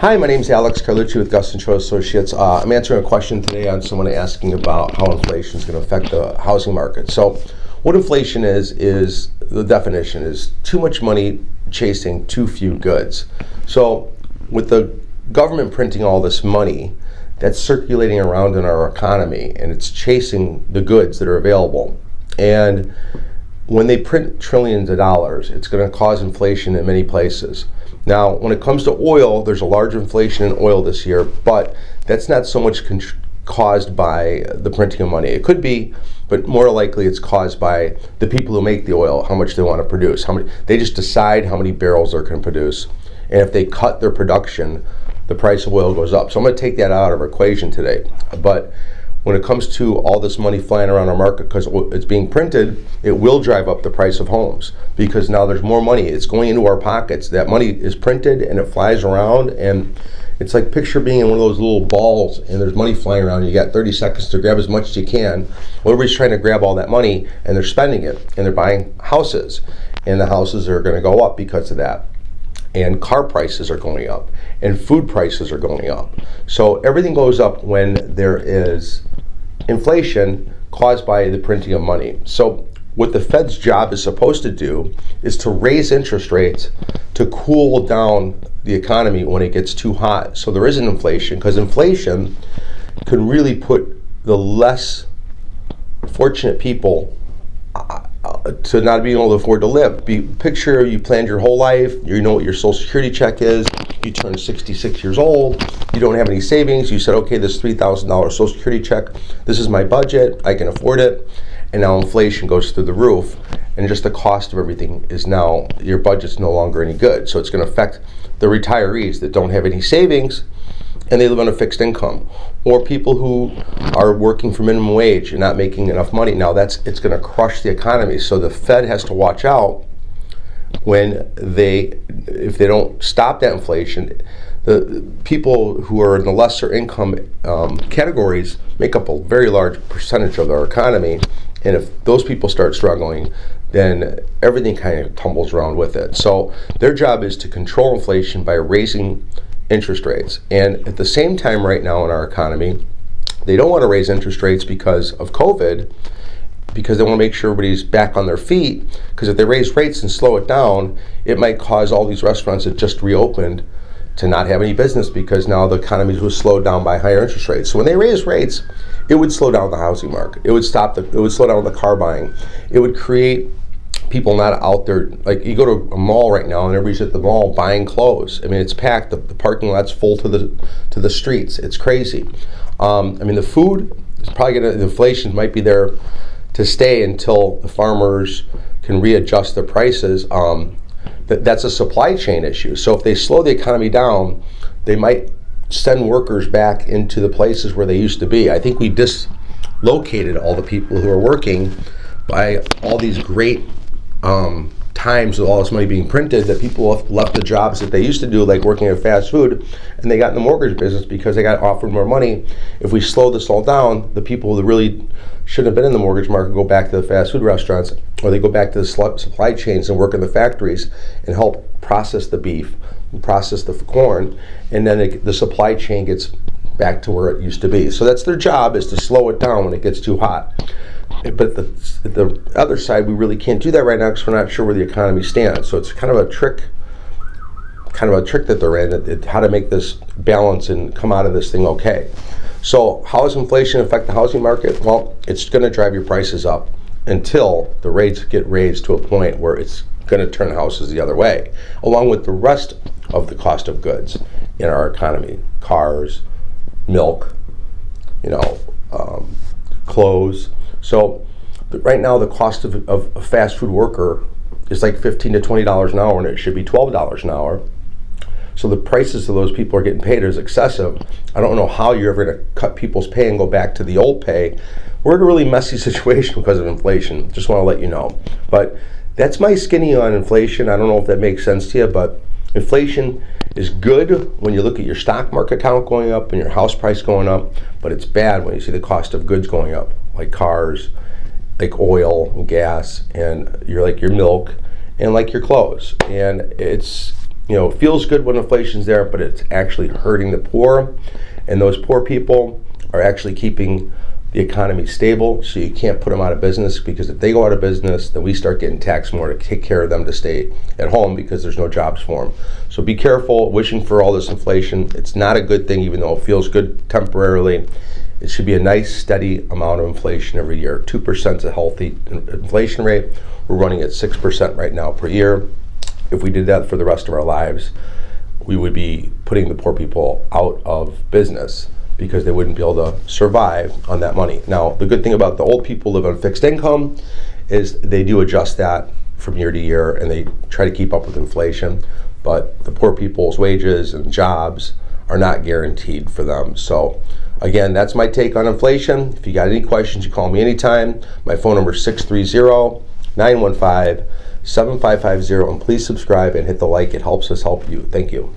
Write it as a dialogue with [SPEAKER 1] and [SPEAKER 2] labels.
[SPEAKER 1] Hi, my name is Alex Carlucci with Gus & Cho Associates. I'm answering a question today on someone asking about how inflation is going to affect the housing market. So what inflation is the definition is too much money chasing too few goods. So with the government printing all this money, that's circulating around in our economy and it's chasing the goods that are available. And when they print trillions of dollars, it's going to cause inflation in many places. Now, when it comes to oil, there's a large inflation in oil this year, but that's not so much caused by the printing of money. It could be, but more likely it's caused by the people who make the oil, how much they want to produce. They just decide how many barrels they're going to produce. And if they cut their production, the price of oil goes up. So I'm going to take that out of our equation today. But when it comes to all this money flying around our market because it's being printed, it will drive up the price of homes because now there's more money. It's going into our pockets. That money is printed and it flies around, and it's like picture being in one of those little balls and there's money flying around. You got 30 seconds to grab as much as you can. Well, everybody's trying to grab all that money and they're spending it and they're buying houses, and the houses are going to go up because of that. And car prices are going up and food prices are going up. So everything goes up when there is inflation caused by the printing of money. So what the Fed's job is supposed to do is to raise interest rates to cool down the economy when it gets too hot. So there isn't inflation, because inflation can really put the less fortunate people to not being able to afford to live. Picture you planned your whole life, you know what your Social Security check is, you turn 66 years old, you don't have any savings, you said, okay, this $3,000 Social Security check, this is my budget, I can afford it, and now inflation goes through the roof, and just the cost of everything is now, your budget's no longer any good. So it's going to affect the retirees that don't have any savings and they live on a fixed income, or people who are working for minimum wage and not making enough money. Now it's going to crush the economy. So the Fed has to watch out if they don't stop that inflation. The people who are in the lesser income categories make up a very large percentage of our economy, and if those people start struggling, then everything kind of tumbles around with it. So their job is to control inflation by raising interest rates. And at the same time right now in our economy, they don't want to raise interest rates because of COVID, because they want to make sure everybody's back on their feet, because if they raise rates and slow it down, it might cause all these restaurants that just reopened to not have any business because now the economy was slowed down by higher interest rates. So when they raise rates, it would slow down the housing market. It would slow down the car buying. It would create people not out there. Like you go to a mall right now and everybody's at the mall buying clothes. I mean, it's packed. The parking lot's full to the streets. It's crazy. The food is probably the inflation might be there to stay until the farmers can readjust their prices. That's a supply chain issue. So if they slow the economy down, they might send workers back into the places where they used to be. I think we dislocated all the people who are working by all these great times with all this money being printed, that people have left the jobs that they used to do, like working at fast food, and they got in the mortgage business because they got offered more money. If we slow this all down, the people that really shouldn't have been in the mortgage market go back to the fast food restaurants, or they go back to the supply chains and work in the factories and help process the beef, process the corn, and then the supply chain gets back to where it used to be. So that's their job, is to slow it down when it gets too hot. But the other side, we really can't do that right now because we're not sure where the economy stands. So it's kind of a trick that they're in, how to make this balance and come out of this thing okay. So how does inflation affect the housing market? Well, it's going to drive your prices up until the rates get raised to a point where it's going to turn houses the other way, along with the rest of the cost of goods in our economy: cars, milk, clothes. So right now the cost of a fast food worker is like $15 to $20 an hour, and it should be $12 an hour. So the prices of those people are getting paid is excessive. I don't know how you're ever going to cut people's pay and go back to the old pay. We're in a really messy situation because of inflation. Just want to let you know. But that's my skinny on inflation. I don't know if that makes sense to you, but inflation is good when you look at your stock market account going up and your house price going up, but it's bad when you see the cost of goods going up, like cars, like oil and gas, and your milk, and like your clothes. And feels good when inflation's there, but it's actually hurting the poor. And those poor people are actually keeping the economy stable, so you can't put them out of business, because if they go out of business, then we start getting taxed more to take care of them to stay at home because there's no jobs for them. So be careful wishing for all this inflation. It's not a good thing, even though it feels good temporarily. It should be a nice, steady amount of inflation every year. 2% is a healthy inflation rate. We're running at 6% right now per year. If we did that for the rest of our lives, we would be putting the poor people out of business, because they wouldn't be able to survive on that money. Now, the good thing about the old people who live on fixed income is they do adjust that from year to year, and they try to keep up with inflation. But the poor people's wages and jobs are not guaranteed for them. So again, that's my take on inflation. If you got any questions, you call me anytime. My phone number is 630-915-7550, and please subscribe and hit the like. It helps us help you. Thank you.